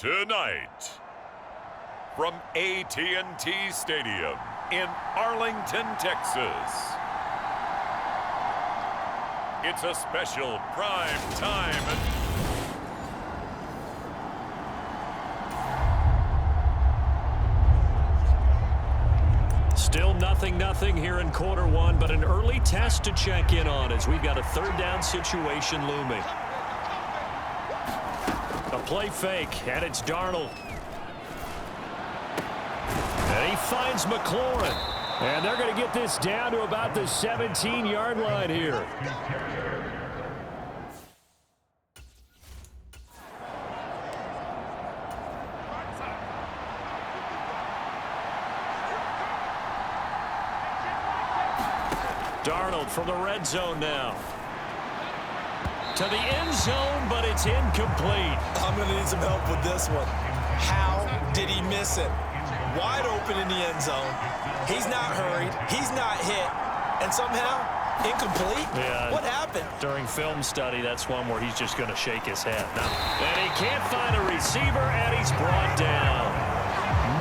Tonight, from AT&T Stadium in Arlington, Texas, it's a special prime time. Still nothing here in quarter one, but an early test to check in on as we've got a third down situation looming. A play fake, and it's Darnold. And he finds McLaurin. And they're going to get this down to about the 17-yard line here. Darnold from the red zone now. To the end zone, but it's incomplete. I'm going to need some help with this one. How did he miss it? Wide open in the end zone. He's not hurried. He's not hit. And somehow, incomplete? Yeah. What happened? During film study, that's one where he's just going to shake his head. No. And he can't find a receiver, and he's brought down.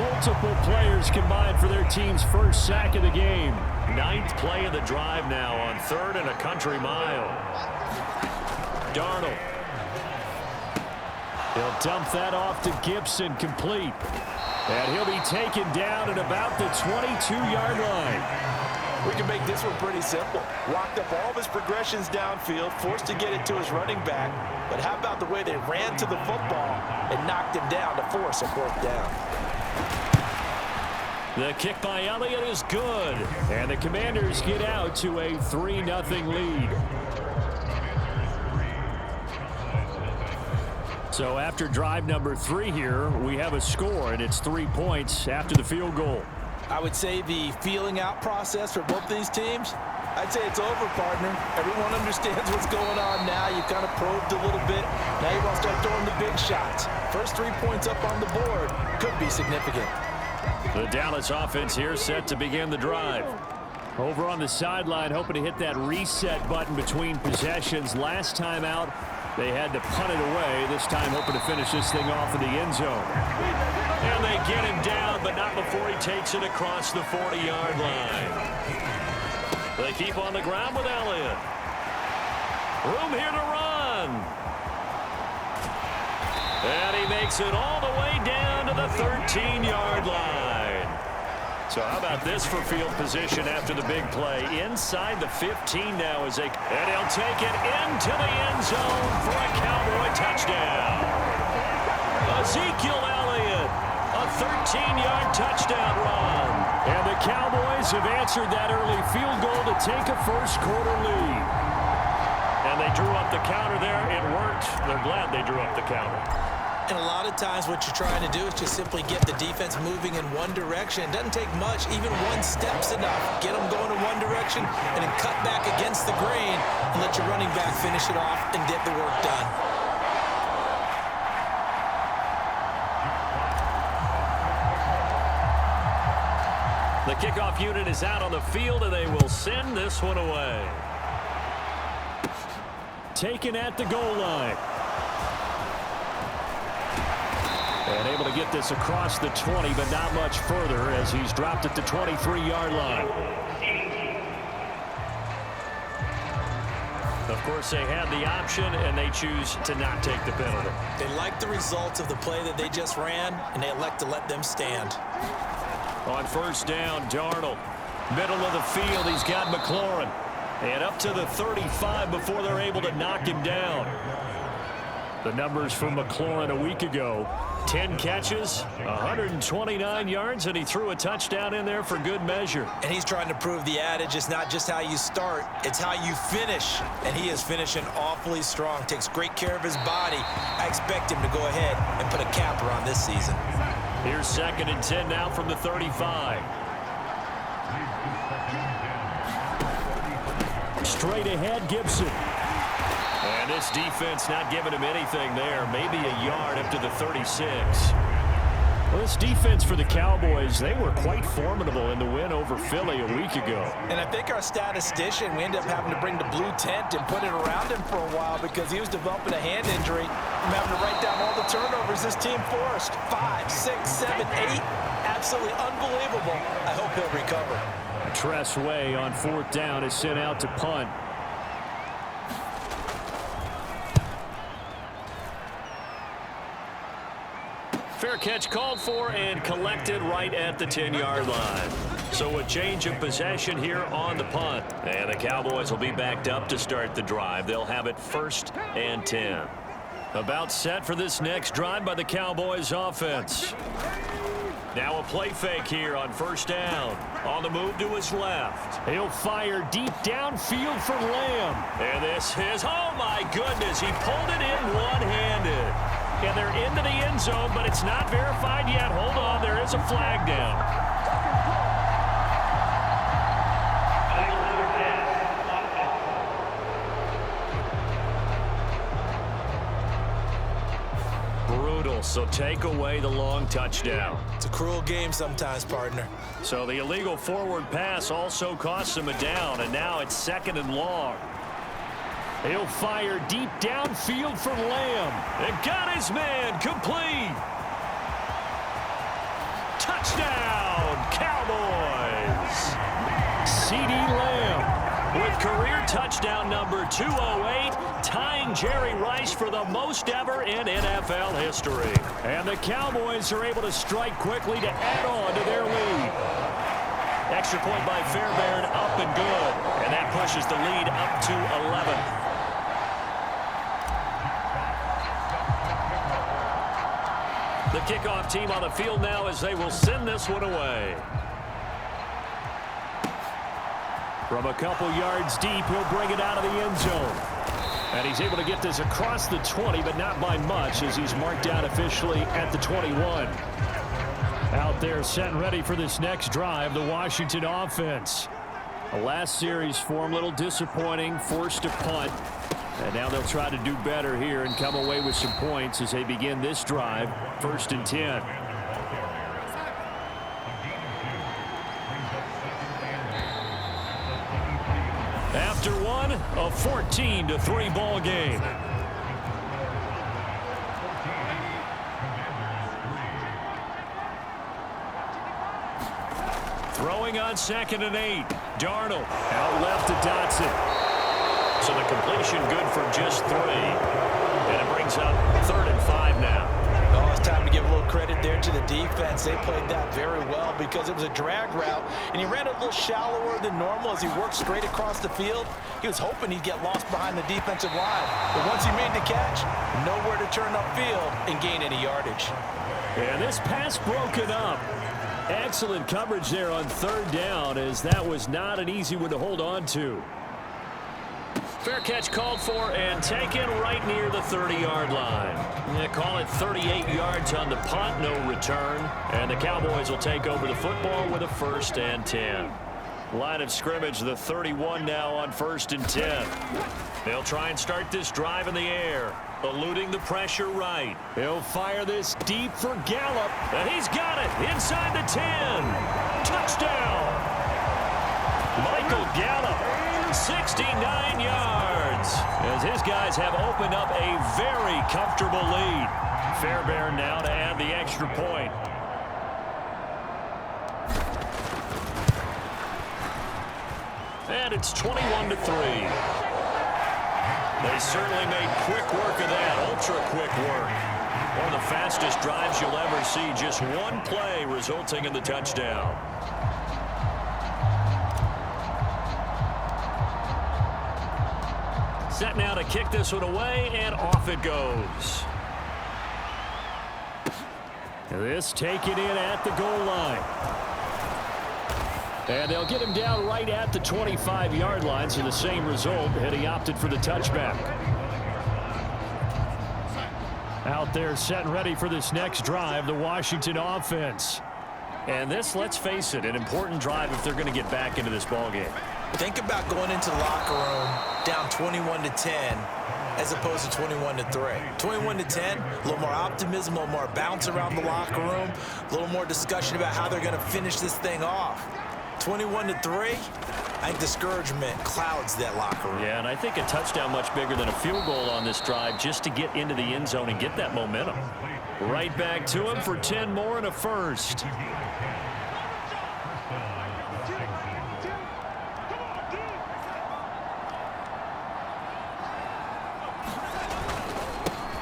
Multiple players combined for their team's first sack of the game. 9th play of the drive now on 3rd and a country mile. Darnold. He'll dump that off to Gibson, complete. And he'll be taken down at about the 22-yard line. We can make this one pretty simple. Walked up all of his progressions downfield, forced to get it to his running back. But how about the way they ran to the football and knocked him down to force a 4th down? The kick by Elliott is good. And the Commanders get out to a 3-0 lead. So after drive number 3 here, we have a score, and it's 3 points after the field goal. I would say the feeling out process for both these teams, I'd say it's over, partner. Everyone understands what's going on now. You kind of probed a little bit. Now you want to start throwing the big shots. First 3 points up on the board could be significant. The Dallas offense here set to begin the drive. Over on the sideline, hoping to hit that reset button between possessions. Last time out, they had to punt it away. This time hoping to finish this thing off in the end zone. And they get him down, but not before he takes it across the 40-yard line. They keep on the ground with Elliott. Room here to run. And he makes it all the way down to the 13-yard line. So how about this for field position after the big play? Inside the 15 now is and he'll take it into the end zone for a Cowboy touchdown. Ezekiel Elliott, a 13-yard touchdown run. And the Cowboys have answered that early field goal to take a first-quarter lead. And they drew up the counter there. It worked. They're glad they drew up the counter. And a lot of times what you're trying to do is just simply get the defense moving in one direction. It doesn't take much. Even one step's enough. Get them going in one direction and then cut back against the grain and let your running back finish it off and get the work done. The kickoff unit is out on the field, and they will send this one away. Taken at the goal line. And able to get this across the 20, but not much further as he's dropped at the 23-yard line. Of course, they had the option, and they choose to not take the penalty. They like the results of the play that they just ran, and they elect to let them stand. On first down, Darnold. Middle of the field, he's got McLaurin. And up to the 35 before they're able to knock him down. The numbers from McLaurin a week ago. 10 catches, 129 yards, and he threw a touchdown in there for good measure. And he's trying to prove the adage, it's not just how you start, it's how you finish. And he is finishing awfully strong, takes great care of his body. I expect him to go ahead and put a capper on this season. Here's 2nd and 10 now from the 35. Straight ahead, Gibson. And this defense not giving him anything there. Maybe a yard up to the 36. Well, this defense for the Cowboys, they were quite formidable in the win over Philly a week ago. And I think our statistician, we ended up having to bring the blue tent and put it around him for a while because he was developing a hand injury from having to write down all the turnovers this team forced. 5, 6, 7, 8. Absolutely unbelievable. I hope he'll recover. Tress Way on 4th down is sent out to punt. Fair catch called for and collected right at the 10-yard line. So a change of possession here on the punt. And the Cowboys will be backed up to start the drive. They'll have it 1st and 10. About set for this next drive by the Cowboys offense. Now a play fake here on 1st down. On the move to his left. He'll fire deep downfield for Lamb. And this is, oh my goodness, he pulled it in one-handed. And they're into the end zone, but it's not verified yet. Hold on, there is a flag down. Brutal, so take away the long touchdown. It's a cruel game sometimes, partner. So the illegal forward pass also costs him a down, and now it's 2nd and long. He'll fire deep downfield for Lamb. And got his man complete. Touchdown, Cowboys. CeeDee Lamb with career touchdown number 208, tying Jerry Rice for the most ever in NFL history. And the Cowboys are able to strike quickly to add on to their lead. Extra point by Fairbairn, up and good. And that pushes the lead up to 11. The kickoff team on the field now as they will send this one away. From a couple yards deep, he'll bring it out of the end zone. And he's able to get this across the 20, but not by much as he's marked down officially at the 21. Out there set and ready for this next drive, the Washington offense. The last series for him, a little disappointing, forced to punt. And now they'll try to do better here and come away with some points as they begin this drive, 1st and 10. After one, a 14-3 ball game. Throwing on 2nd and 8. Darnold out left to Dotson. So the completion good for just 3. And it brings up 3rd and 5 now. Oh, it's time to give a little credit there to the defense. They played that very well because it was a drag route, and he ran a little shallower than normal as he worked straight across the field. He was hoping he'd get lost behind the defensive line. But once he made the catch, nowhere to turn upfield and gain any yardage. And this pass broken up. Excellent coverage there on 3rd down, as that was not an easy one to hold on to. Fair catch called for and taken right near the 30-yard line. Yeah, call it 38 yards on the punt, no return. And the Cowboys will take over the football with a 1st and 10. Line of scrimmage, the 31 now on 1st and 10. They'll try and start this drive in the air, eluding the pressure right. He'll fire this deep for Gallup, and he's got it inside the 10. Touchdown! Michael Gallup, 69 yards, as his guys have opened up a very comfortable lead. Fairbairn now to add the extra point. And it's 21-3. They certainly made quick work of that, ultra-quick work. One of the fastest drives you'll ever see, just one play resulting in the touchdown. Set now to kick this one away, and off it goes. This taken in at the goal line. And they'll get him down right at the 25-yard line, so the same result, and he opted for the touchback. Out there set and ready for this next drive, the Washington offense. And this, let's face it, an important drive if they're going to get back into this ballgame. Think about going into the locker room down 21-10 as opposed to 21-3. 21-10, a little more optimism, a little more bounce around the locker room, a little more discussion about how they're going to finish this thing off. 21-3, I think discouragement clouds that locker room. Yeah, and I think a touchdown much bigger than a field goal on this drive just to get into the end zone and get that momentum. Right back to him for 10 more and a first.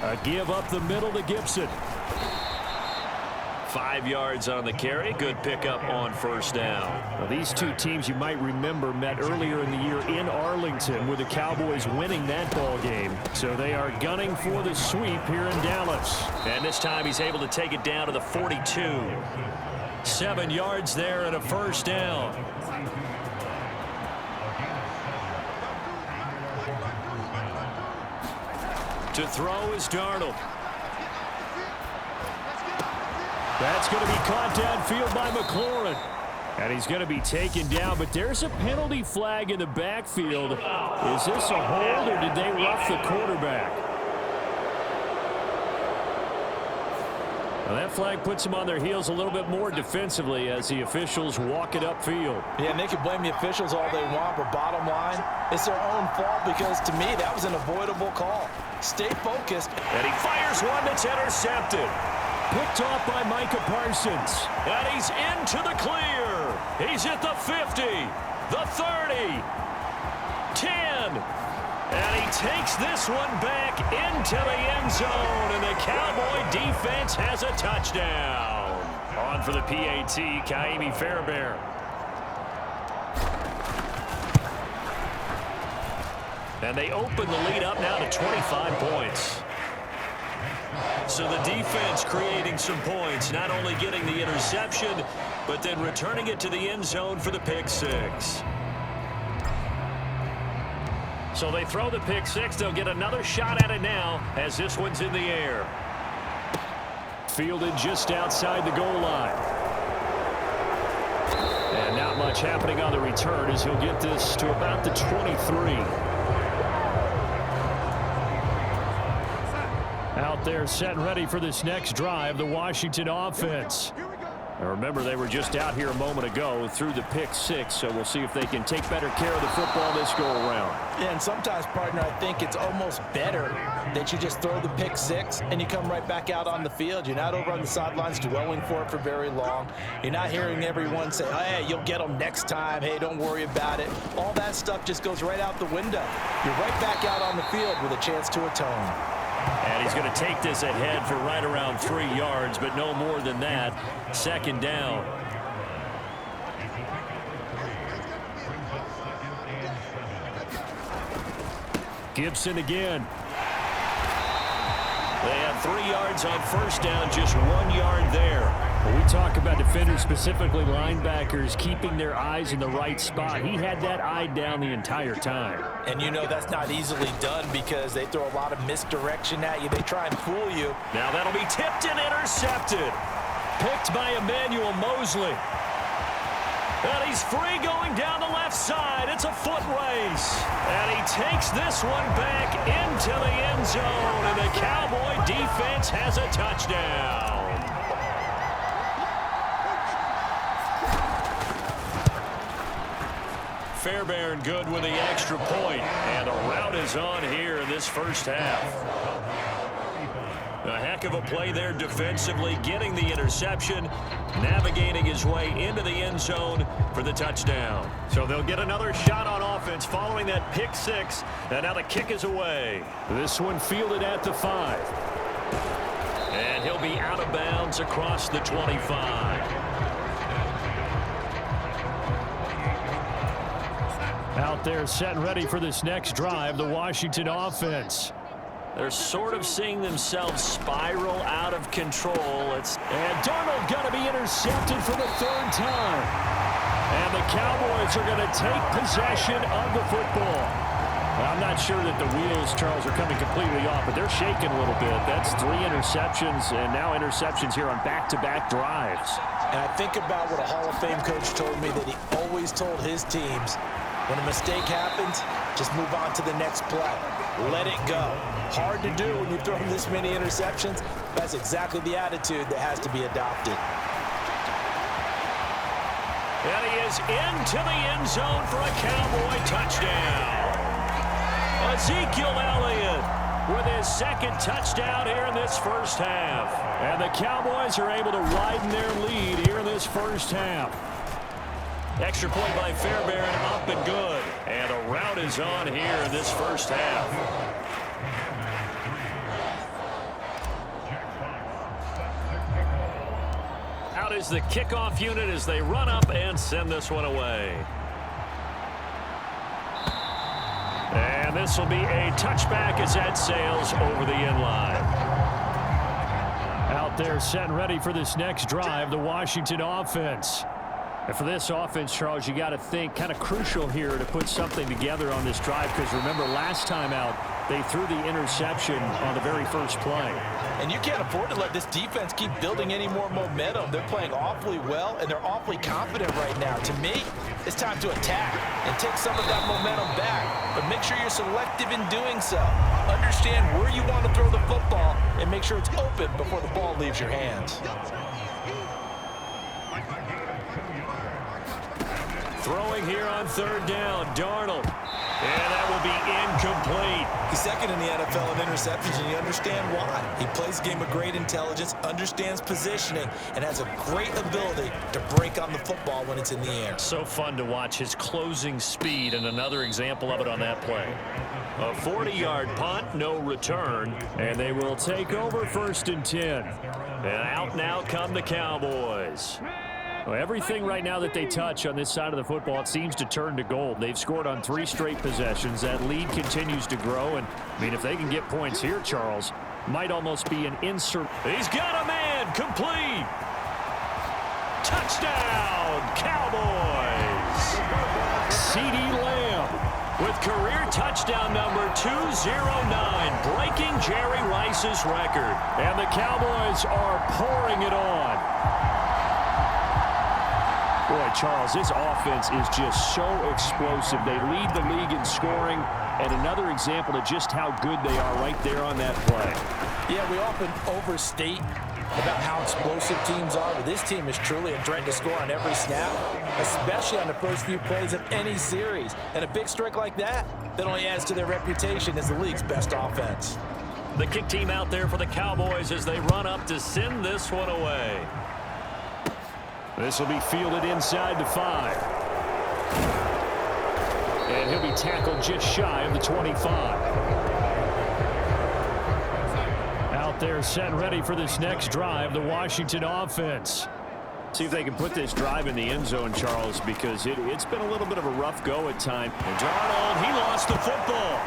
A give up the middle to Gibson. 5 yards on the carry. Good pickup on first down. Well, these two teams you might remember met earlier in the year in Arlington with the Cowboys winning that ball game. So they are gunning for the sweep here in Dallas. And this time he's able to take it down to the 42. 7 yards there and a first down. To throw is Darnold. That's going to be caught downfield by McLaurin. And he's going to be taken down, but there's a penalty flag in the backfield. Is this a hold or did they rough the quarterback? Well, that flag puts them on their heels a little bit more defensively as the officials walk it upfield. Yeah, and they can blame the officials all they want, but bottom line, it's their own fault because, to me, that was an avoidable call. Stay focused. And he fires one that's intercepted. Picked off by Micah Parsons. And he's into the clear. He's at the 50, the 30, 10. And he takes this one back into the end zone. And the Cowboy defense has a touchdown. On for the PAT, Kaimi Fairbairn. And they open the lead up now to 25 points. So the defense creating some points, not only getting the interception, but then returning it to the end zone for the pick six. So they throw the pick six. They'll get another shot at it now as this one's in the air. Fielded just outside the goal line. And not much happening on the return as he'll get this to about the 23. Out there set and ready for this next drive, the Washington offense. Now remember, they were just out here a moment ago through the pick six, so we'll see if they can take better care of the football this go-around. Yeah, and sometimes, partner, I think it's almost better that you just throw the pick six and you come right back out on the field. You're not over on the sidelines dwelling for it for very long. You're not hearing everyone say, oh, hey, you'll get them next time. Hey, don't worry about it. All that stuff just goes right out the window. You're right back out on the field with a chance to atone. And he's going to take this ahead for right around 3 yards, but no more than that. Second down. Gibson again. They had 3 yards on first down, just 1 yard there. When we talk about defenders, specifically linebackers, keeping their eyes in the right spot. He had that eye down the entire time. And you know that's not easily done because they throw a lot of misdirection at you. They try and fool you. Now that'll be tipped and intercepted. Picked by Emmanuel Mosley. And he's free going down the left side. It's a foot race. And he takes this one back into the end zone. And the Cowboy defense has a touchdown. Fairbairn good with the extra point. And a rout is on here in this first half. A heck of a play there defensively, getting the interception, navigating his way into the end zone for the touchdown. So they'll get another shot on offense following that pick six, and now the kick is away. This one fielded at the 5. And he'll be out of bounds across the 25. Out there set and ready for this next drive, the Washington offense. They're sort of seeing themselves spiral out of control. And Darnold going to be intercepted for the 3rd time. And the Cowboys are going to take possession of the football. I'm not sure that the wheels, Charles, are coming completely off, but they're shaking a little bit. That's 3 interceptions, and now interceptions here on back-to-back drives. And I think about what a Hall of Fame coach told me, that he always told his teams, When a mistake happens, just move on to the next play. Let it go. Hard to do when you're throwing this many interceptions. That's exactly the attitude that has to be adopted. And he is into the end zone for a Cowboy touchdown. Ezekiel Elliott with his second touchdown here in this first half. And the Cowboys are able to widen their lead here in this first half. Extra point by Fairbairn, up and good. And a rout is on here in this first half. Out is the kickoff unit as they run up and send this one away. And this will be a touchback as that sails over the end line. Out there set and ready for this next drive, the Washington offense. And for this offense, Charles, you got to think kind of crucial here to put something together on this drive, because remember last time out they threw the interception on the very first play. And you can't afford to let this defense keep building any more momentum. They're playing awfully well, and they're awfully confident right now. To me, it's time to attack and take some of that momentum back. But make sure you're selective in doing so. Understand where you want to throw the football and make sure it's open before the ball leaves your hands. Throwing here on third down, Darnold. And that will be incomplete. He's second in the NFL in interceptions, and you understand why. He plays a game of great intelligence, understands positioning, and has a great ability to break on the football when it's in the air. So fun to watch his closing speed, and another example of it on that play. A 40-yard punt, no return, and they will take over 1st and 10. And out now come the Cowboys. Well, everything right now that they touch on this side of the football, it seems to turn to gold. They've scored on 3 straight possessions. That lead continues to grow. And, I mean, if they can get points here, Charles, might almost be an insert. He's got a man, complete. Touchdown, Cowboys. CeeDee Lamb with career touchdown number 209, breaking Jerry Rice's record. And the Cowboys are pouring it on. Boy, Charles, this offense is just so explosive. They lead the league in scoring, and another example of just how good they are right there on that play. Yeah, we often overstate about how explosive teams are, but this team is truly a threat to score on every snap, especially on the first few plays of any series. And a big strike like that only adds to their reputation as the league's best offense. The kick team out there for the Cowboys as they run up to send this one away. This will be fielded inside the 5. And he'll be tackled just shy of the 25. Out there set and ready for this next drive, the Washington offense. See if they can put this drive in the end zone, Charles, because it's been a little bit of a rough go at times. And Darnold, he lost the football.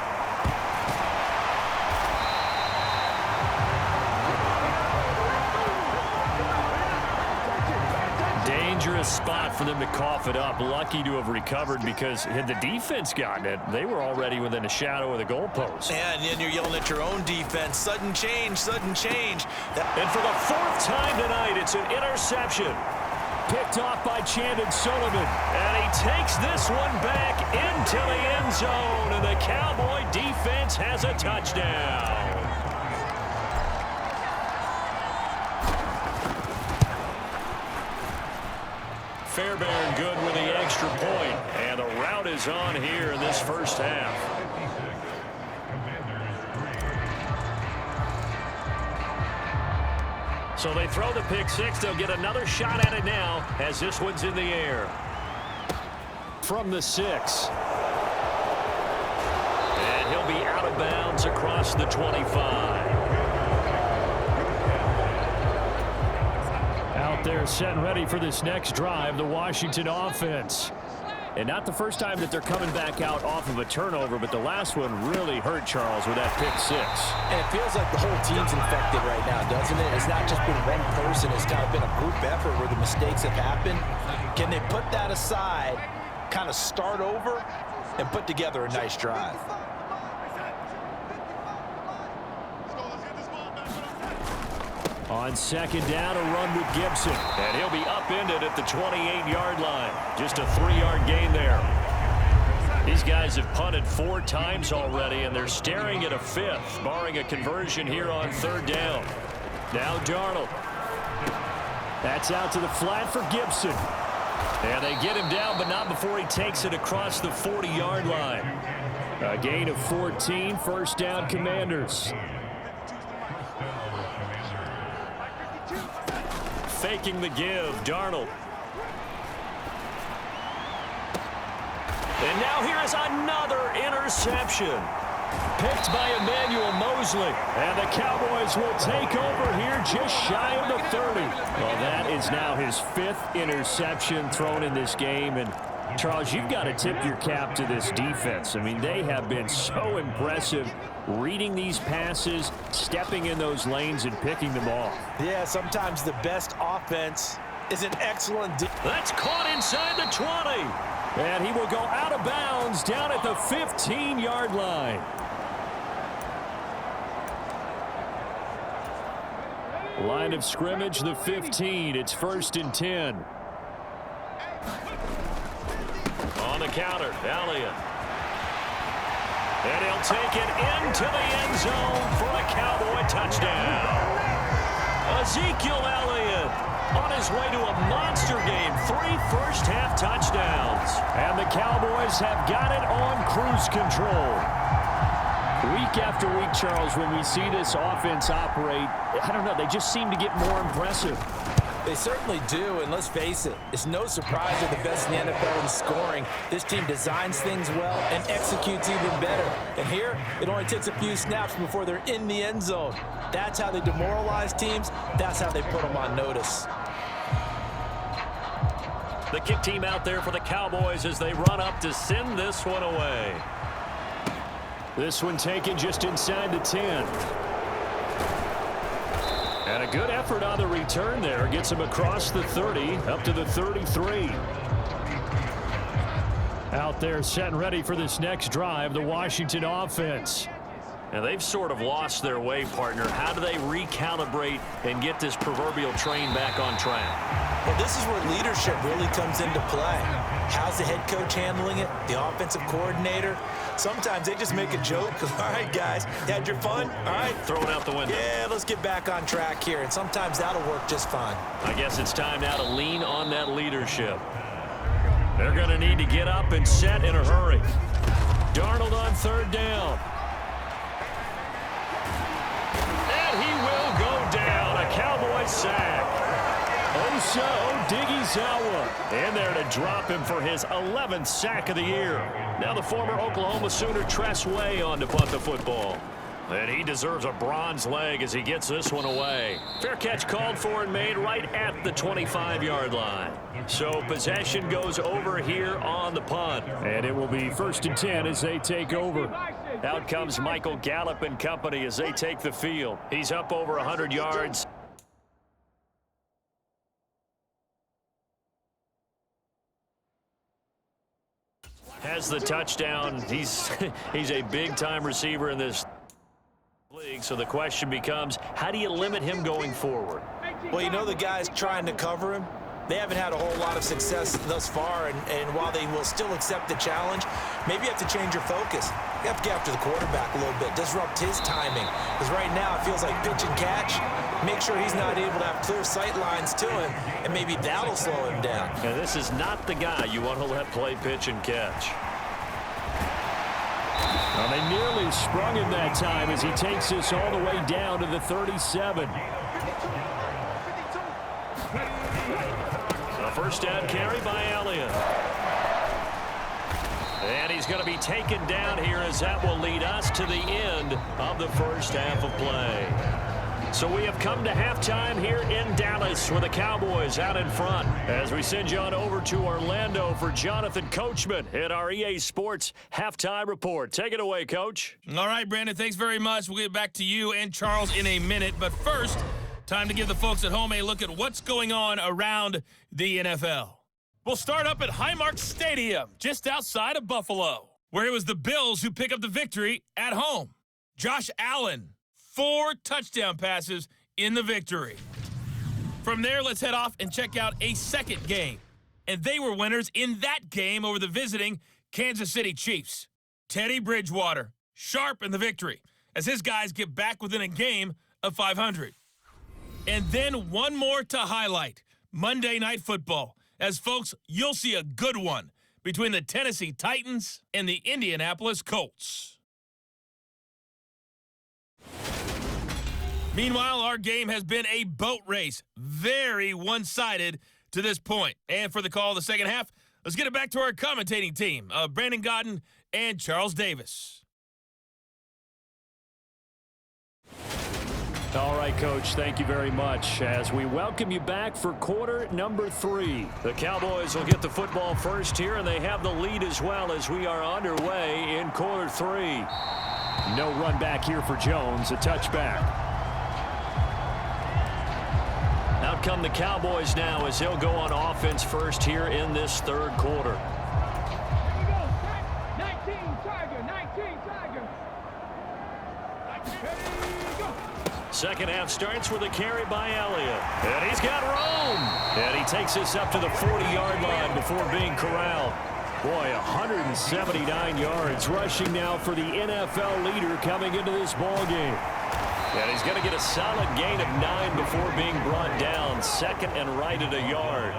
Dangerous spot for them to cough it up. Lucky to have recovered, because had the defense gotten it, they were already within a shadow of the goalpost. And then you're yelling at your own defense. Sudden change, sudden change. And for the 4th time tonight, it's an interception. Picked off by Chandon Sullivan. And he takes this one back into the end zone. And the Cowboy defense has a touchdown. Fairbairn good with the extra point, and a rout is on here in this first half. So they throw the pick 6. They'll get another shot at it now as this one's in the air. From the 6. And he'll be out of bounds across the 25. They're set and ready for this next drive, the Washington offense. And not the first time that they're coming back out off of a turnover, but the last one really hurt, Charles, with that pick 6. And it feels like the whole team's infected right now, doesn't it? It's not just been one person. It's kind of been a group effort where the mistakes have happened. Can they put that aside, kind of start over, and put together a nice drive? On 2nd down, a run with Gibson. And he'll be upended at the 28-yard line. Just a 3-yard gain there. These guys have punted 4 times already, and they're staring at a 5th, barring a conversion here on 3rd down. Now Darnold. That's out to the flat for Gibson. And they get him down, but not before he takes it across the 40-yard line. A gain of 14, 1st down Commanders. Faking the give, Darnold. And now here is another interception. Picked by Emmanuel Mosley. And the Cowboys will take over here just shy of the 30. Well, that is now his 5th interception thrown in this game. And, Charles, you've got to tip your cap to this defense. I mean, they have been so impressive reading these passes, stepping in those lanes, and picking them off. Yeah, sometimes the best offense is an excellent That's caught inside the 20. And he will go out of bounds down at the 15-yard line. Line of scrimmage, the 15. It's 1st and 10. On the counter, Elliott. And he'll take it into the end zone for a Cowboy touchdown. Ezekiel Elliott on his way to a monster game. 3 first-half touchdowns. And the Cowboys have got it on cruise control. Week after week, Charles, when we see this offense operate, I don't know, they just seem to get more impressive. They certainly do, and let's face it, it's no surprise they're the best in the NFL in scoring. This team designs things well and executes even better. And here, it only takes a few snaps before they're in the end zone. That's how they demoralize teams. That's how they put them on notice. The kick team out there for the Cowboys as they run up to send this one away. This one taken just inside the 10. And a good effort on the return there. Gets him across the 30, up to the 33. Out there set and ready for this next drive, the Washington offense. And they've sort of lost their way, partner. How do they recalibrate and get this proverbial train back on track? Well, this is where leadership really comes into play. How's the head coach handling it? The offensive coordinator? Sometimes they just make a joke. All right, guys, you had your fun? All right. Throw it out the window. Yeah, let's get back on track here. And sometimes that'll work just fine. I guess it's time now to lean on that leadership. They're going to need to get up and set in a hurry. Darnold on 3rd down. And he will go down. A Cowboy sack. Osa Odighizuwa In there to drop him for his 11th sack of the year. Now the former Oklahoma Sooner Tress Way on to punt the football. And he deserves a bronze leg as he gets this one away. Fair catch called for and made right at the 25-yard line. So possession goes over here on the punt. And it will be 1st and 10 as they take over. Out comes Michael Gallup and company as they take the field. He's up over 100 yards. Has the touchdown. He's a big-time receiver in this league, so the question becomes, how do you limit him going forward? Well, you know the guys trying to cover him, they haven't had a whole lot of success thus far, and while they will still accept the challenge, maybe you have to change your focus. You have to get after the quarterback a little bit, disrupt his timing, because right now it feels like pitch and catch. Make sure he's not able to have clear sight lines to him, and maybe that'll slow him down. And this is not the guy you want to let play pitch and catch. Well, they nearly sprung him that time as he takes this all the way down to the 37. So 1st down carry by Elliott. And he's going to be taken down here as that will lead us to the end of the 1st half of play. So we have come to halftime here in Dallas with the Cowboys out in front as we send you on over to Orlando for Jonathan Coachman at our EA Sports Halftime Report. Take it away, Coach. All right, Brandon, thanks very much. We'll get back to you and Charles in a minute. But first, time to give the folks at home a look at what's going on around the NFL. We'll start up at Highmark Stadium, just outside of Buffalo, where it was the Bills who pick up the victory at home. Josh Allen, 4 touchdown passes in the victory. From there, let's head off and check out a second game. And they were winners in that game over the visiting Kansas City Chiefs. Teddy Bridgewater, sharp in the victory, as his guys get back within a game of 500. And then one more to highlight, Monday Night Football. As folks, you'll see a good one between the Tennessee Titans and the Indianapolis Colts. Meanwhile, our game has been a boat race, very one-sided to this point. And for the call of the second half, let's get it back to our commentating team of Brandon Godden and Charles Davis. All right, Coach, thank you very much. As we welcome you back for quarter number 3. The Cowboys will get the football first here, and they have the lead as well as we are underway in quarter 3. No run back here for Jones, a touchback. Out come the Cowboys now as they'll go on offense first here in this third quarter. Here we go. 19 Tiger. Second half starts with a carry by Elliott. And he's got room. And he takes this up to the 40-yard line before being corralled. Boy, 179 yards rushing now for the NFL leader coming into this ball game. And he's going to get a solid gain of 9 before being brought down. Second and right at a yard.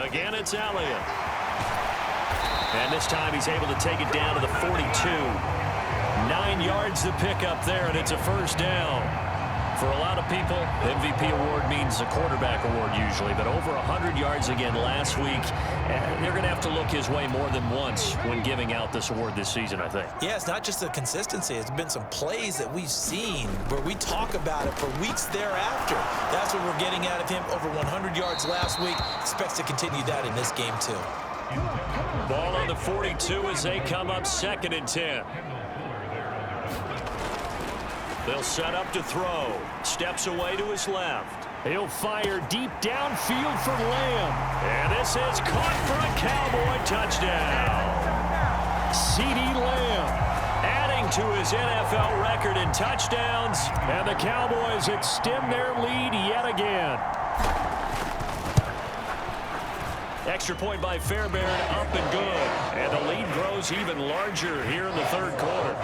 Again, it's Elliott. And this time he's able to take it down to the 42. 9 yards to pick up there, and it's a first down. For a lot of people, MVP award means a quarterback award usually, but over 100 yards again last week. They're going to have to look his way more than once when giving out this award this season, I think. Yeah, it's not just the consistency. It's been some plays that we've seen where we talk about it for weeks thereafter. That's what we're getting out of him. Over 100 yards last week. Expects to continue that in this game, too. Ball on the 42 as they come up second and 10. They'll set up to throw. Steps away to his left. He'll fire deep downfield for Lamb. And this is caught for a Cowboy touchdown. CeeDee Lamb adding to his NFL record in touchdowns. And the Cowboys extend their lead yet again. Extra point by Fairbairn, up and good. And the lead grows even larger here in the third quarter.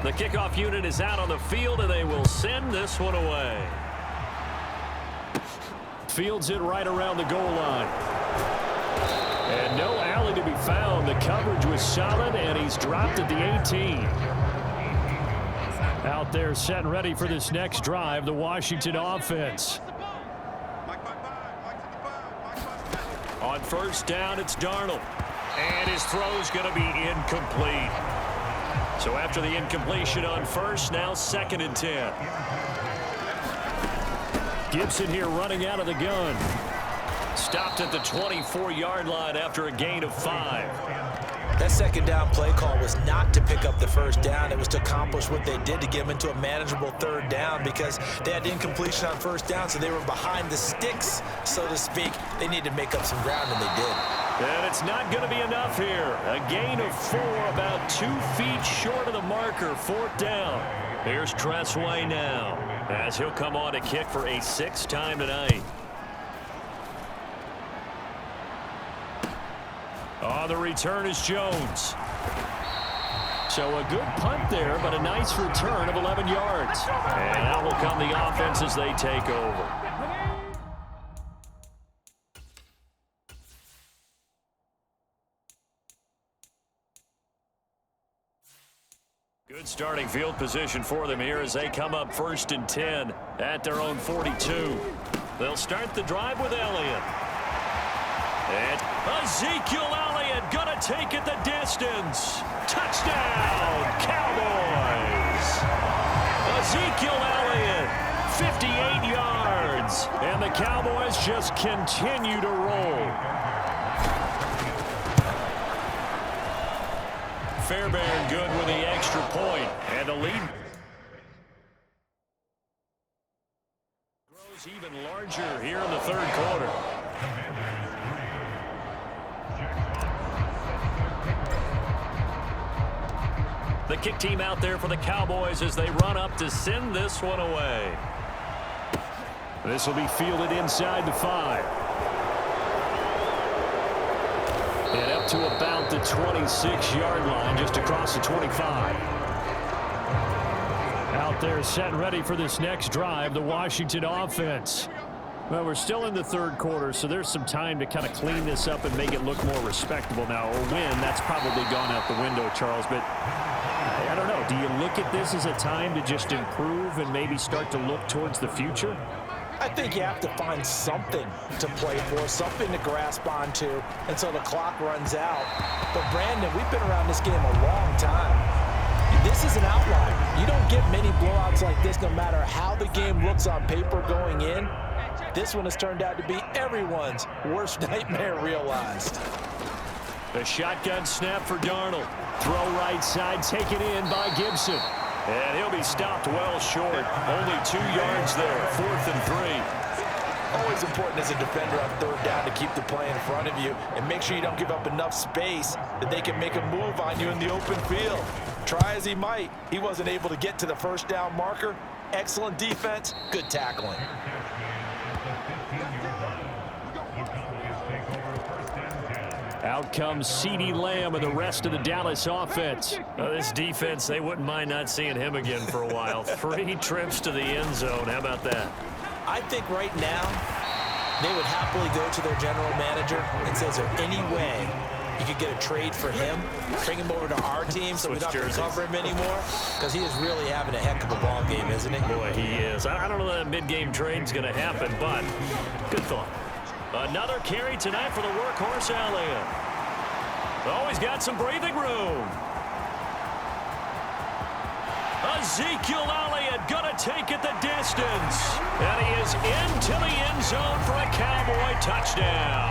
The kickoff unit is out on the field, and they will send this one away. Fields it right around the goal line. And no alley to be found. The coverage was solid, and he's dropped at the 18. Out there set and ready for this next drive, the Washington offense. On first down, it's Darnold. And his throw's going to be incomplete. So after the incompletion on first, now second and 10. Gibson here running out of the gun. Stopped at the 24-yard line after a gain of 5. That second down play call was not to pick up the first down. It was to accomplish what they did to get them into a manageable third down because they had incompletion on first down, so they were behind the sticks, so to speak. They needed to make up some ground, and they did. And it's not going to be enough here. A gain of 4, about 2 feet short of the marker, fourth down. Here's Tressway now, as he'll come on to kick for a 6th time tonight. On the return is Jones. So a good punt there, but a nice return of 11 yards. And out will come the offense as they take over. Good starting field position for them here as they come up first and 10 at their own 42. They'll start the drive with Elliott. And Ezekiel Elliott gonna take it the distance. Touchdown, Cowboys! Ezekiel Elliott, 58 yards. And the Cowboys just continue to roll. Fairbairn good with the extra point, and the lead grows even larger here in the third quarter. The kick team out there for the Cowboys as they run up to send this one away. This will be fielded inside the 5. And up to about the 26-yard line, just across the 25. Out there set and ready for this next drive, the Washington offense. Well, we're still in the third quarter, so there's some time to kind of clean this up and make it look more respectable now. Or win, that's probably gone out the window, Charles. But I don't know. Do you look at this as a time to just improve and maybe start to look towards the future? I think you have to find something to play for, something to grasp onto until the clock runs out. But, Brandon, we've been around this game a long time. This is an outlier. You don't get many blowouts like this no matter how the game looks on paper going in. This one has turned out to be everyone's worst nightmare realized. The shotgun snap for Darnold. Throw right side, taken in by Gibson. And he'll be stopped well short. Only 2 yards there, 4th and 3. Always important as a defender on third down to keep the play in front of you and make sure you don't give up enough space that they can make a move on you in the open field. Try as he might, he wasn't able to get to the first down marker. Excellent defense, good tackling. Out comes CeeDee Lamb and the rest of the Dallas offense. This defense, they wouldn't mind not seeing him again for a while. 3 trips to the end zone. How about that? I think right now they would happily go to their general manager and say, is there any way you could get a trade for him, bring him over to our team so we don't have to cover him anymore? Because he is really having a heck of a ball game, isn't he? Boy, he is. I don't know that mid-game trade's going to happen, but good thought. Another carry tonight for the workhorse Elliott. Always got some breathing room. Ezekiel Elliott going to take it the distance. And he is into the end zone for a Cowboy touchdown.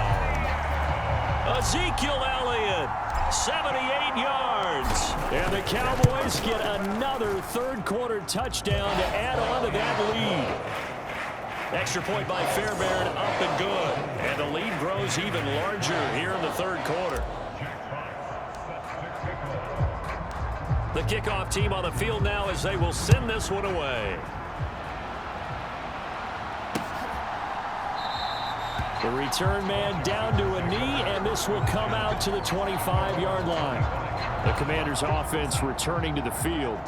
Ezekiel Elliott, 78 yards. And the Cowboys get another third-quarter touchdown to add on to that lead. Extra point by Fairbairn, up and good. And the lead grows even larger here in the third quarter. The kickoff team on the field now as they will send this one away. The return man down to a knee, and this will come out to the 25-yard line. The Commanders' offense returning to the field.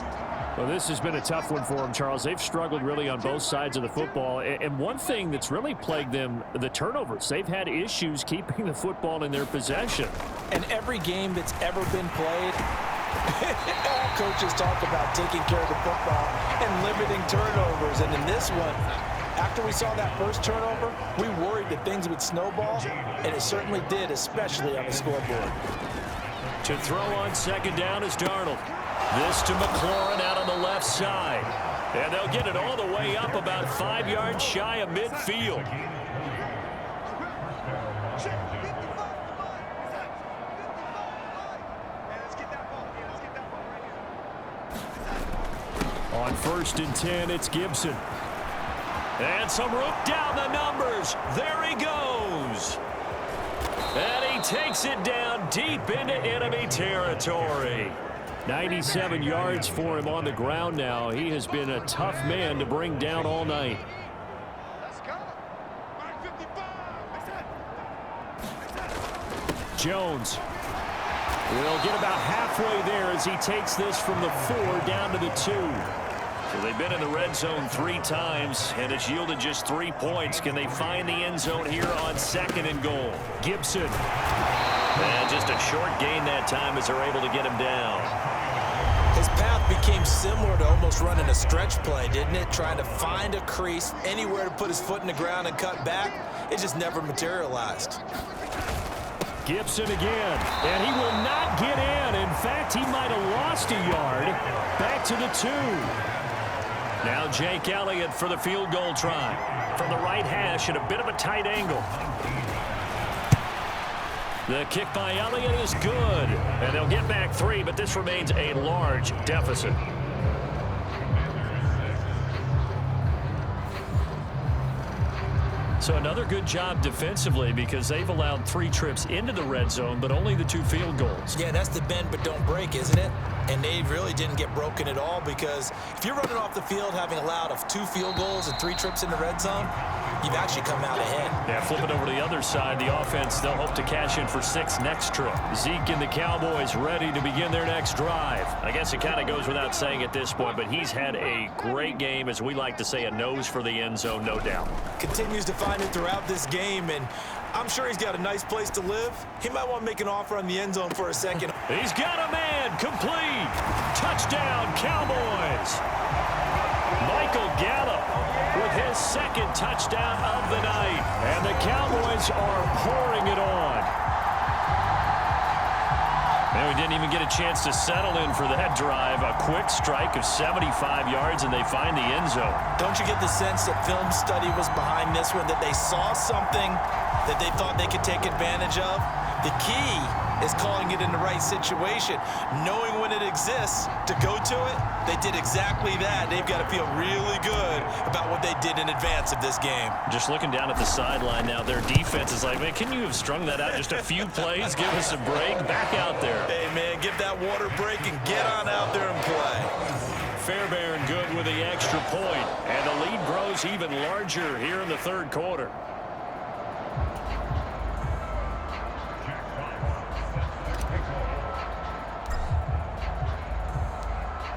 Well, this has been a tough one for them, Charles. They've struggled really on both sides of the football. And one thing that's really plagued them, the turnovers. They've had issues keeping the football in their possession. And every game that's ever been played, all coaches talk about taking care of the football and limiting turnovers. And in this one, after we saw that first turnover, we worried that things would snowball, and it certainly did, especially on the scoreboard. To throw on second down is Darnold. This to McLaurin out on the left side. And they'll get it all the way up about 5 yards shy of midfield. On 1st and 10, it's Gibson. And some room down the numbers. There he goes. And he takes it down deep into enemy territory. 97 yards for him on the ground now. He has been a tough man to bring down all night. Jones will get about halfway there as he takes this from the 4 down to the 2. So they've been in the red zone 3 times, and it's yielded just 3 points. Can they find the end zone here on 2nd and goal? Gibson. And just a short gain that time as they're able to get him down. His path became similar to almost running a stretch play, didn't it? Trying to find a crease, anywhere to put his foot in the ground and cut back. It just never materialized. Gibson again, and he will not get in. In fact, he might have lost a yard. Back to the 2. Now Jake Elliott for the field goal try. From the right hash at a bit of a tight angle. The kick by Elliott is good. And they'll get back 3, but this remains a large deficit. So another good job defensively because they've allowed 3 trips into the red zone, but only the 2 field goals. Yeah, that's the bend but don't break, isn't it? And they really didn't get broken at all, because if you're running off the field having allowed 2 field goals and 3 trips in the red zone, you've actually come out ahead. Yeah, flipping over to the other side, the offense, they'll hope to cash in for 6 next trip. Zeke and the Cowboys ready to begin their next drive. I guess it kind of goes without saying at this point, but he's had a great game, as we like to say, a nose for the end zone, no doubt. Continues to find it throughout this game, and I'm sure he's got a nice place to live. He might want to make an offer on the end zone for a second. He's got a man, complete. Touchdown, Cowboys. Michael Gallup with his 2nd touchdown of the night. And the Cowboys are pouring it on. And we didn't even get a chance to settle in for that drive. A quick strike of 75 yards, and they find the end zone. Don't you get the sense that film study was behind this one, that they saw something that they thought they could take advantage of? The key is calling it in the right situation, knowing when it exists to go to it. They did exactly that. They've got to feel really good about what they did in advance of this game. Just looking down at the sideline now, their defense is like, man, can you have strung that out just a few plays? Give us a break. Back out there. Hey, man, give that water break and get on out there and play. Fairbairn good with the extra point, and the lead grows even larger here in the 3rd quarter.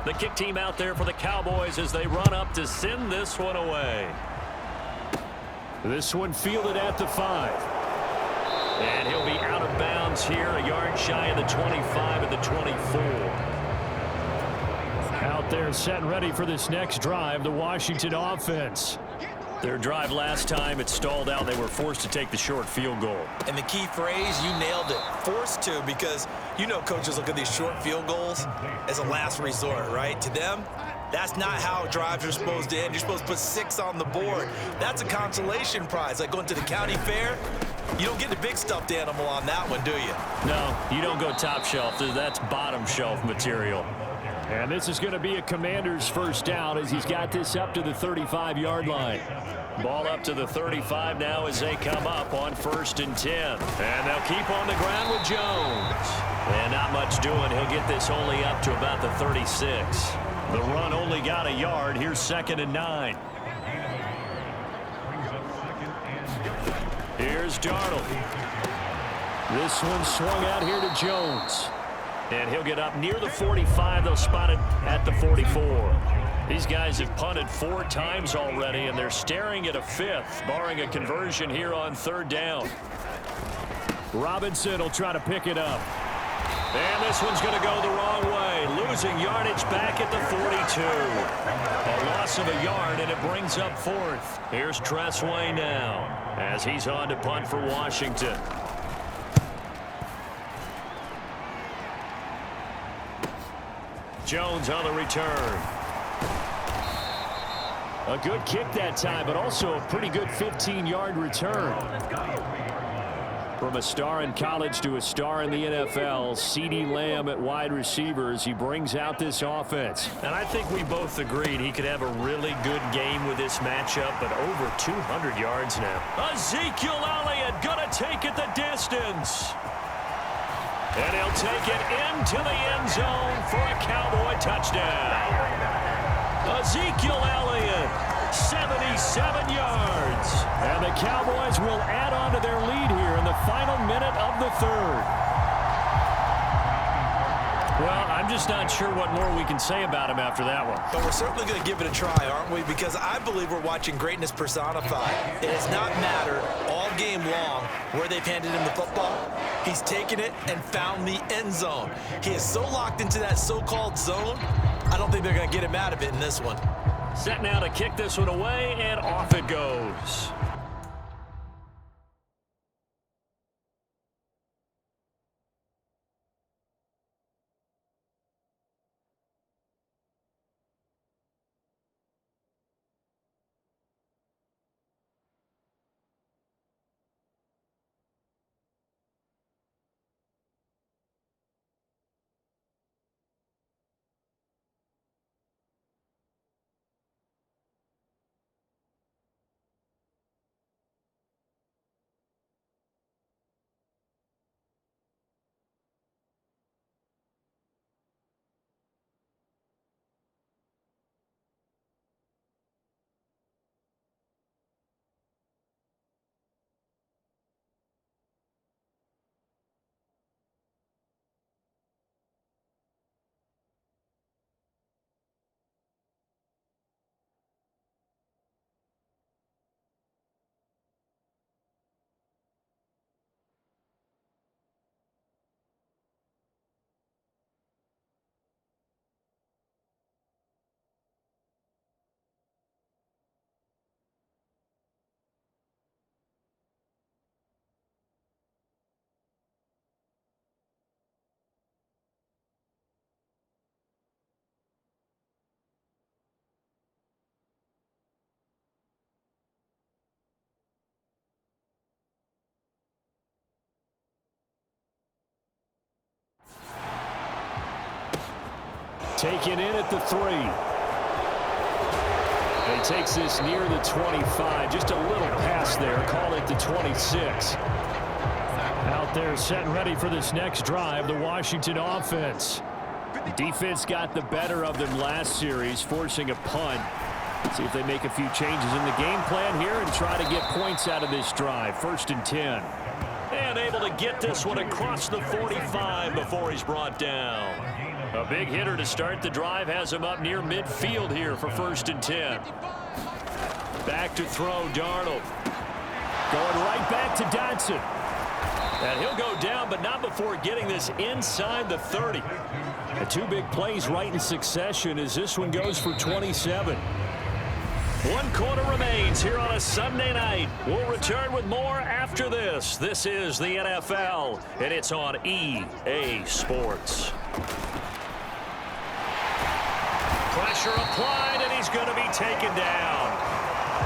The kick team out there for the Cowboys as they run up to send this one away. This one fielded at the 5. And he'll be out of bounds here, a yard shy of the 25 and the 24. Out there set and ready for this next drive, the Washington offense. Their drive last time, it stalled out. They were forced to take the short field goal. And the key phrase, you nailed it, forced to, because you know coaches look at these short field goals as a last resort, right? To them, that's not how drives are supposed to end. You're supposed to put 6 on the board. That's a consolation prize, like going to the county fair. You don't get the big stuffed animal on that one, do you? No, you don't go top shelf. That's bottom shelf material. And this is going to be a Commander's first down as he's got this up to the 35-yard line. Ball up to the 35 now as they come up on 1st and 10. And they'll keep on the ground with Jones. And not much doing. He'll get this only up to about the 36. The run only got a yard. Here's 2nd and 9. Here's Darnold. This one swung out here to Jones. And he'll get up near the 45. They'll spot it at the 44. These guys have punted 4 times already, and they're staring at a 5th, barring a conversion here on 3rd down. Robinson will try to pick it up. And this one's going to go the wrong way. Losing yardage back at the 42. A loss of a yard, and it brings up 4th. Here's Tressway now as he's on to punt for Washington. Jones on the return. A good kick that time, but also a pretty good 15-yard return. From a star in college to a star in the NFL, CeeDee Lamb at wide receivers, he brings out this offense. And I think we both agreed he could have a really good game with this matchup, but over 200 yards now. Ezekiel Elliott gonna take it the distance. And he'll take it into the end zone for a Cowboy touchdown. Ezekiel Elliott, 77 yards. And the Cowboys will add on to their lead here in the final minute of the 3rd. Well, I'm just not sure what more we can say about him after that one. But we're certainly going to give it a try, aren't we? Because I believe we're watching greatness personified. It has not mattered all game long where they've handed him the football. He's taken it and found the end zone. He is so locked into that so-called zone, I don't think they're going to get him out of it in this one. Set now to kick this one away, and off it goes. Taken in at the 3. He takes this near the 25. Just a little pass there. Call it the 26. Out there set and ready for this next drive, the Washington offense. Defense got the better of them last series, forcing a punt. See if they make a few changes in the game plan here and try to get points out of this drive. 1st and 10. And able to get this one across the 45 before he's brought down. A big hitter to start the drive has him up near midfield here for 1st and 10. Back to throw, Darnold. Going right back to Dotson. And he'll go down, but not before getting this inside the 30. The 2 big plays right in succession as this one goes for 27. 1 quarter remains here on a Sunday night. We'll return with more after this. This is the NFL, and it's on EA Sports. Pressure applied, and he's going to be taken down.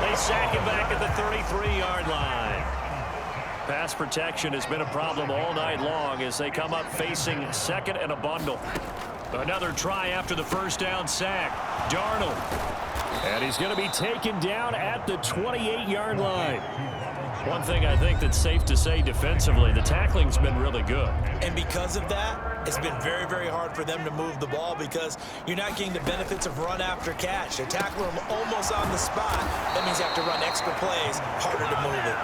They sack him back at the 33-yard line. Pass protection has been a problem all night long as they come up facing 2nd and a bundle. Another try after the 1st down sack. Darnold. And he's going to be taken down at the 28-yard line. One thing I think that's safe to say defensively, the tackling's been really good. And because of that, it's been very, very hard for them to move the ball because you're not getting the benefits of run after catch. They tackle him almost on the spot. That means you have to run extra plays, harder to move it.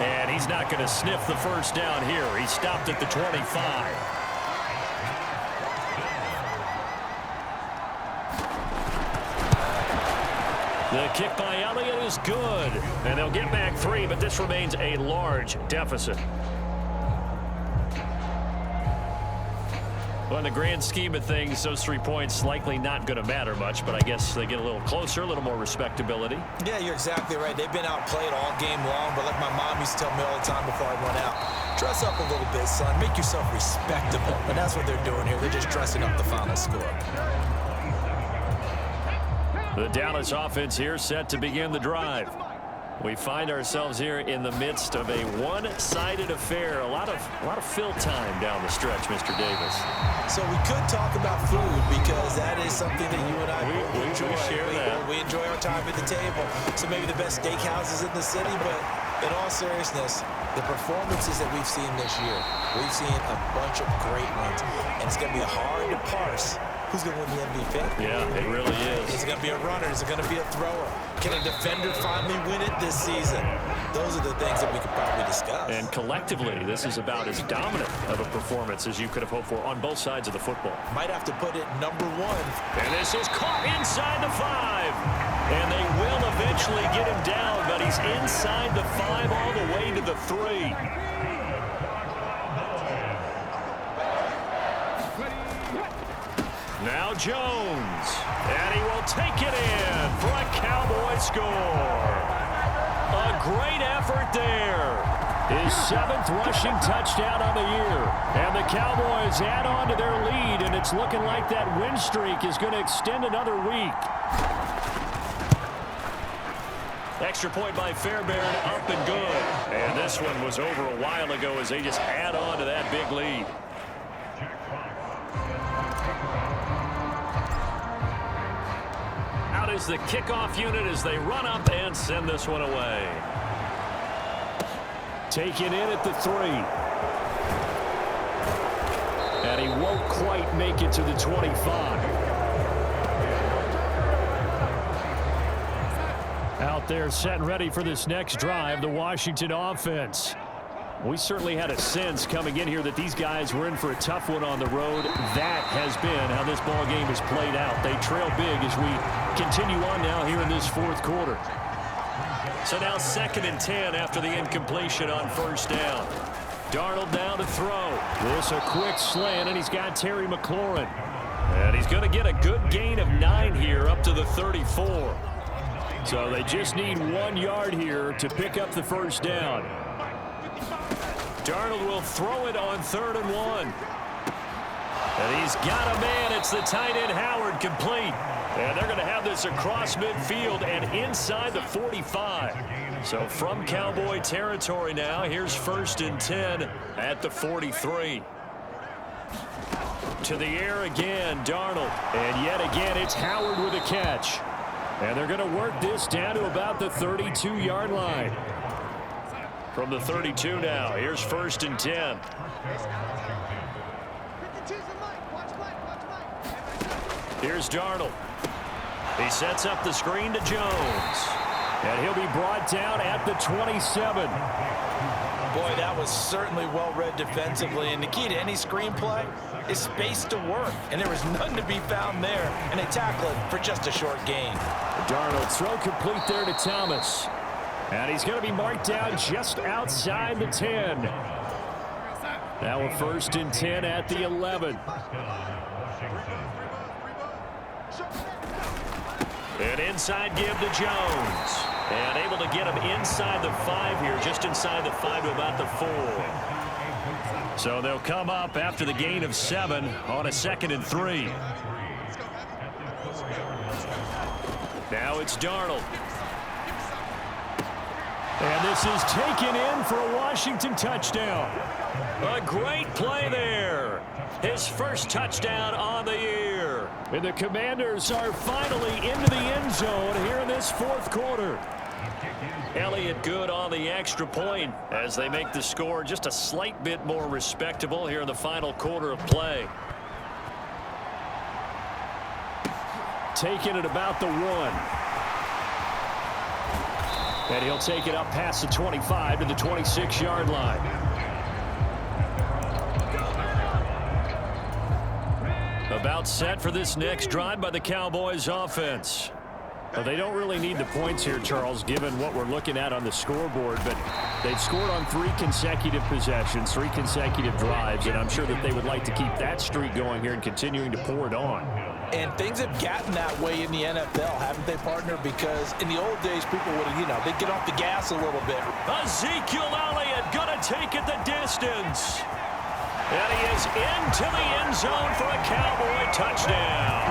And he's not going to sniff the 1st down here. He stopped at the 25. The kick by Elliott is good. And they'll get back 3, but this remains a large deficit. Well, in the grand scheme of things, those 3 points likely not going to matter much, but I guess they get a little closer, a little more respectability. Yeah, you're exactly right. They've been outplayed all game long, but like my mom used to tell me all the time before I went out, dress up a little bit, son. Make yourself respectable. And that's what they're doing here. They're just dressing up the final score. The Dallas offense here set to begin the drive. We find ourselves here in the midst of a one-sided affair. A lot of fill time down the stretch, Mr. Davis. So we could talk about food because that is something that you and I enjoy. We share that. We enjoy our time at the table. So maybe the best steakhouses in the city, but in all seriousness, the performances that we've seen this year, we've seen a bunch of great ones, and it's going to be hard to parse who's going to win the MVP. Yeah, it really is. Is it going to be a runner? Is it going to be a thrower? Can a defender finally win it this season? Those are the things that we could probably discuss. And collectively, this is about as dominant of a performance as you could have hoped for on both sides of the football. Might have to put it number 1. And this is caught inside the 5. And they will eventually get him down, but he's inside the 5 all the way to the 3. Now Jones, and he will take it in for a Cowboy score. A great effort there. His 7th rushing touchdown on the year. And the Cowboys add on to their lead, and it's looking like that win streak is going to extend another week. Extra point by Fairbairn, up and good. And this one was over a while ago as they just add on to that big lead. Out is the kickoff unit as they run up and send this one away. Taken in at the 3. And he won't quite make it to the 25. Out there set and ready for this next drive, the Washington offense. We certainly had a sense coming in here that these guys were in for a tough one on the road. That has been how this ball game has played out. They trail big as we continue on now here in this 4th quarter. So now 2nd and 10 after the incompletion on 1st down. Darnold now to throw. This a quick slant, and he's got Terry McLaurin. And he's going to get a good gain of 9 here up to the 34. So they just need 1 yard here to pick up the 1st down. Darnold will throw it on 3rd and 1. And he's got a man. It's the tight end Howard, complete. And they're going to have this across midfield and inside the 45. So from Cowboy territory now, here's 1st and 10 at the 43. To the air again, Darnold. And yet again, it's Howard with a catch. And they're going to work this down to about the 32-yard line. From the 32 now, here's 1st and 10. Here's Darnold. He sets up the screen to Jones. And he'll be brought down at the 27. Boy, that was certainly well-read defensively. And the key to any screenplay is space to work. And there was none to be found there. And they tackle it for just a short gain. Darnold throw complete there to Thomas. And he's going to be marked down just outside the 10. Now a 1st and 10 at the 11. An inside give to Jones. And able to get him inside the 5 here, just inside the 5 to about the 4. So they'll come up after the gain of 7 on a 2nd and 3. Now it's Darnold. And this is taken in for a Washington touchdown. A great play there. His first touchdown on the year. And the Commanders are finally into the end zone here in this 4th quarter. Elliott good on the extra point as they make the score just a slight bit more respectable here in the final quarter of play. Taking it about the 1. And he'll take it up past the 25 to the 26-yard line. About set for this next drive by the Cowboys offense. Well, they don't really need the points here, Charles, given what we're looking at on the scoreboard, but they've scored on 3 consecutive possessions, 3 consecutive drives, and I'm sure that they would like to keep that streak going here and continuing to pour it on. And things have gotten that way in the NFL, haven't they, partner? Because in the old days, people would, they'd get off the gas a little bit. Ezekiel Elliott gonna take it the distance. And he is into the end zone for a Cowboy touchdown.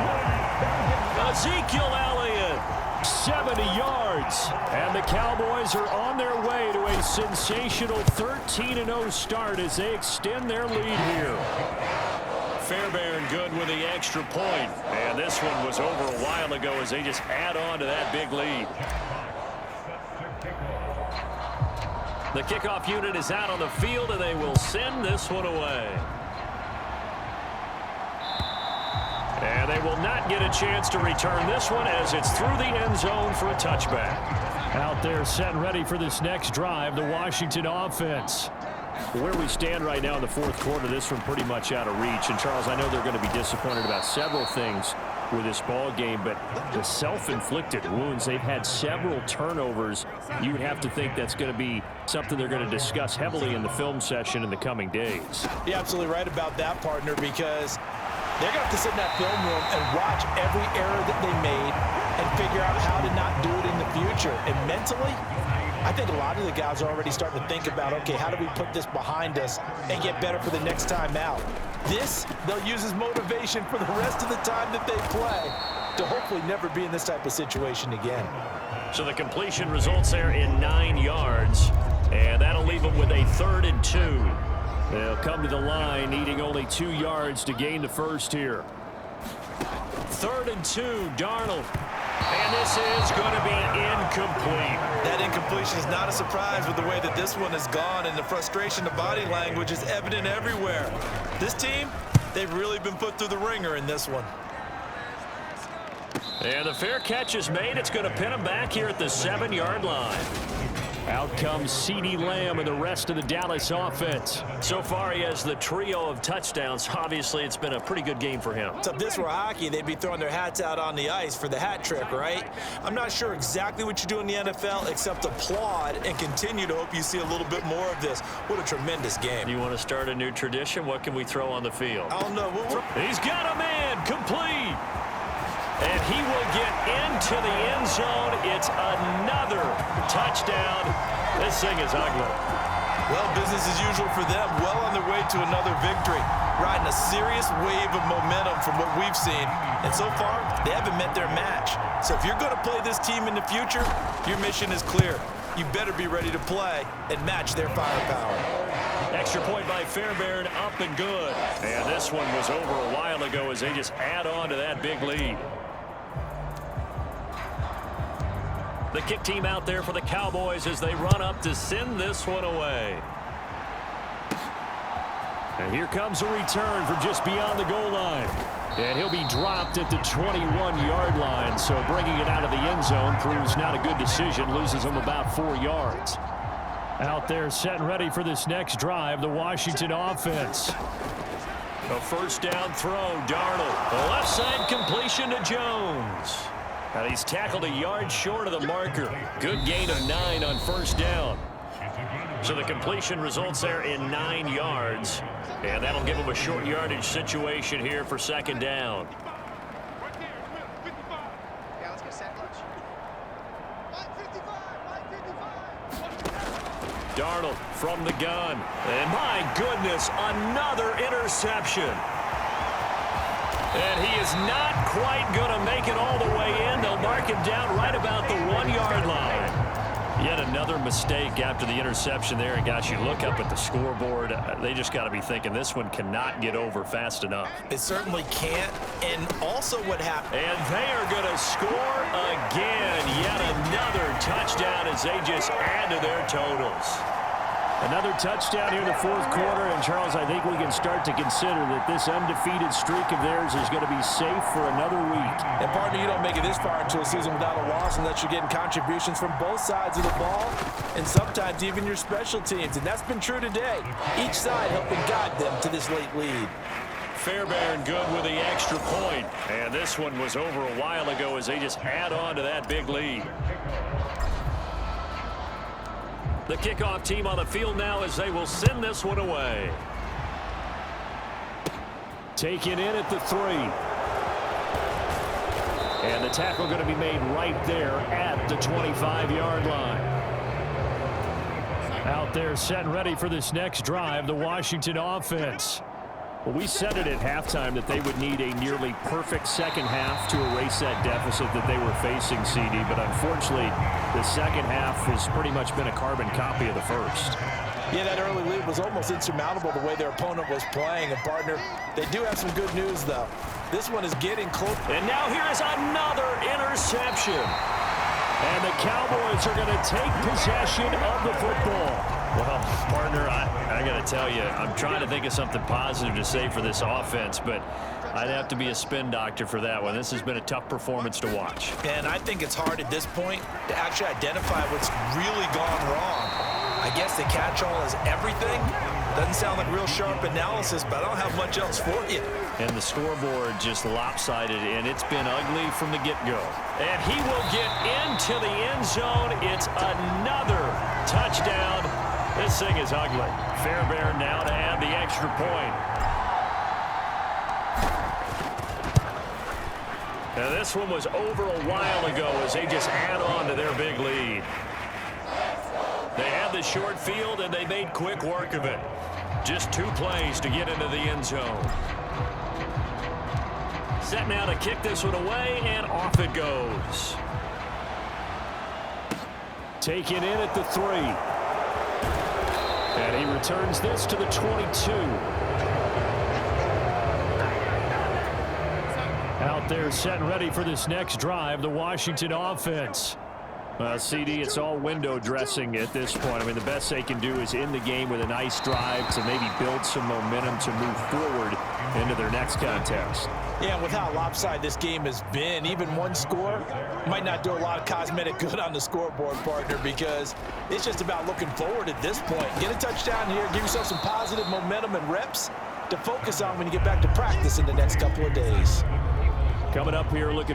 Ezekiel Elliott, 70 yards. And the Cowboys are on their way to a sensational 13-0 start as they extend their lead here. Fairbairn good with the extra point. And this one was over a while ago as they just add on to that big lead. The kickoff unit is out on the field, and they will send this one away. And they will not get a chance to return this one as it's through the end zone for a touchback. Out there set and ready for this next drive, the Washington offense. Where we stand right now in the 4th quarter, this one pretty much out of reach. And, Charles, I know they're going to be disappointed about several things with this ball game, but the self-inflicted wounds, they've had several turnovers. You would have to think that's going to be something they're going to discuss heavily in the film session in the coming days. You're absolutely right about that, partner, because they're going to have to sit in that film room and watch every error that they made and figure out how to not do it in the future. And mentally, I think a lot of the guys are already starting to think about, okay, how do we put this behind us and get better for the next time out? This, they'll use as motivation for the rest of the time that they play to hopefully never be in this type of situation again. So the completion results there in 9 yards, and that'll leave them with a 3rd and 2. They'll come to the line needing only 2 yards to gain the first here. 3rd and 2, Darnold. And this is going to be incomplete. That incompletion is not a surprise with the way that this one has gone, and the frustration, the body language is evident everywhere. This team, they've really been put through the ringer in this one. And the fair catch is made. It's going to pin him back here at the 7-yard line. Out comes CeeDee Lamb and the rest of the Dallas offense. So far, he has the trio of touchdowns. Obviously, it's been a pretty good game for him. So if this were hockey, they'd be throwing their hats out on the ice for the hat trick, right? I'm not sure exactly what you do in the NFL except applaud and continue to hope you see a little bit more of this. What a tremendous game. You want to start a new tradition? What can we throw on the field? I don't know. He's got a man complete. And he will get into the end zone. It's another touchdown. This thing is ugly. Well, business as usual for them. Well on their way to another victory. Riding a serious wave of momentum from what we've seen. And so far, they haven't met their match. So if you're going to play this team in the future, your mission is clear. You better be ready to play and match their firepower. Extra point by Fairbairn, up and good. And this one was over a while ago as they just add on to that big lead. The kick team out there for the Cowboys as they run up to send this one away. And here comes a return from just beyond the goal line. And he'll be dropped at the 21-yard line. So bringing it out of the end zone proves not a good decision. Loses him about 4 yards. Out there set and ready for this next drive, the Washington offense. A first down throw, Darnold. The left side completion to Jones. And he's tackled a yard short of the marker. Good gain of 9 on first down. So the completion results there in 9 yards. And that'll give him a short yardage situation here for second down. Darnold from the gun. And my goodness, another interception. And he is not quite going to make it all the way in. They'll mark him down right about the 1-yard line. Yet another mistake after the interception there. And gosh, you look up at the scoreboard, they just got to be thinking this one cannot get over fast enough. It certainly can't. And also what happened. And they are going to score again. Yet another touchdown as they just add to their totals. Another touchdown here in the fourth quarter. And, Charles, I think we can start to consider that this undefeated streak of theirs is going to be safe for another week. And, partner, you don't make it this far into a season without a loss unless you're getting contributions from both sides of the ball and sometimes even your special teams. And that's been true today. Each side helping guide them to this late lead. Fairbairn good with the extra point. And this one was over a while ago as they just add on to that big lead. The kickoff team on the field now as they will send this one away. Taken in at the 3. And the tackle going to be made right there at the 25-yard line. Out there set and ready for this next drive, the Washington offense. Well, we said it at halftime that they would need a nearly perfect second half to erase that deficit that they were facing, CD. But unfortunately, the second half has pretty much been a carbon copy of the first. Yeah, that early lead was almost insurmountable the way their opponent was playing. And, partner, they do have some good news, though. This one is getting close. And now here is another interception. And the Cowboys are going to take possession of the football. Well, partner, I got to tell you, I'm trying to think of something positive to say for this offense, but I'd have to be a spin doctor for that one. This has been a tough performance to watch. And I think it's hard at this point to actually identify what's really gone wrong. I guess the catch-all is everything. Doesn't sound like real sharp analysis, but I don't have much else for you. And the scoreboard just lopsided, and it's been ugly from the get-go. And he will get into the end zone. It's another touchdown. This thing is ugly. Fairbairn now to add the extra point. Now this one was over a while ago as they just add on to their big lead. They had the short field, and they made quick work of it. Just 2 plays to get into the end zone. Set now to kick this one away, and off it goes. Taken in at the 3. And he returns this to the 22. Out there set and ready for this next drive, the Washington offense. CD, it's all window dressing at this point. I mean, the best they can do is end the game with a nice drive to maybe build some momentum to move forward into their next contest. Yeah, with how lopsided this game has been, even one score might not do a lot of cosmetic good on the scoreboard, partner, because it's just about looking forward at this point. Get a touchdown here, give yourself some positive momentum and reps to focus on when you get back to practice in the next couple of days. Coming up here, looking